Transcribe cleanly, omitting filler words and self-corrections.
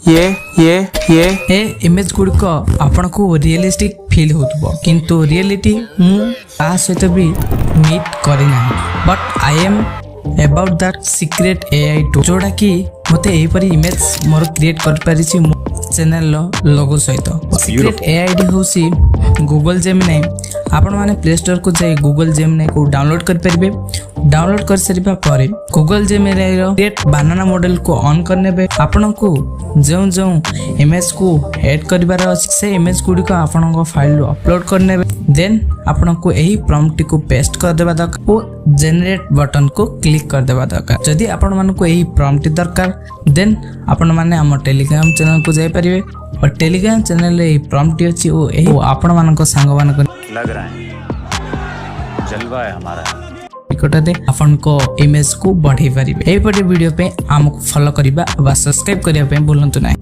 ए image गुड़िक आपण को realistic feel होतबो किंतु रियलिटी मु आ सहित भी मीट करी ना but I am about that secret AI to जोड़ा कि मते एही परी इमेज मोर क्रिएट कर परिछि चैनल लोगो सहित सीक्रेट एआई डी होसी गूगल जेमिनी आपण माने प्ले स्टोर को जाई गूगल जेमिनी को डाउनलोड कर परिबे। डाउनलोड कर सरिबा परे गूगल जेमिनी रो क्रिएट बनाना मॉडल को ऑन करने बे आपण को जो जो इमेज को ऐड करिबार अछि से इमेज गुडी को आपण को फाइल रो अपलोड करने बे देन आपण को एही प्रॉम्प्ट को पेस्ट कर देबा दरकार और जनरेट बटन को क्लिक कर देबा दरकार। जदि आपण मान को एही प्रॉम्प्ट दरकार देन आपण माने हम टेलीग्राम चैनल को जाई परिबे और टेलीग्राम चैनल रे प्रॉम्प्ट अछि ओ एही आपण मान को संग मान को लग रहा है जलवा है हमारा निकटते आपण को इमेज को बढ़ाई परिबे। एही पटे वीडियो पे हमको फॉलो करिबा वा सब्सक्राइब करिया पे भूलंतु नाही।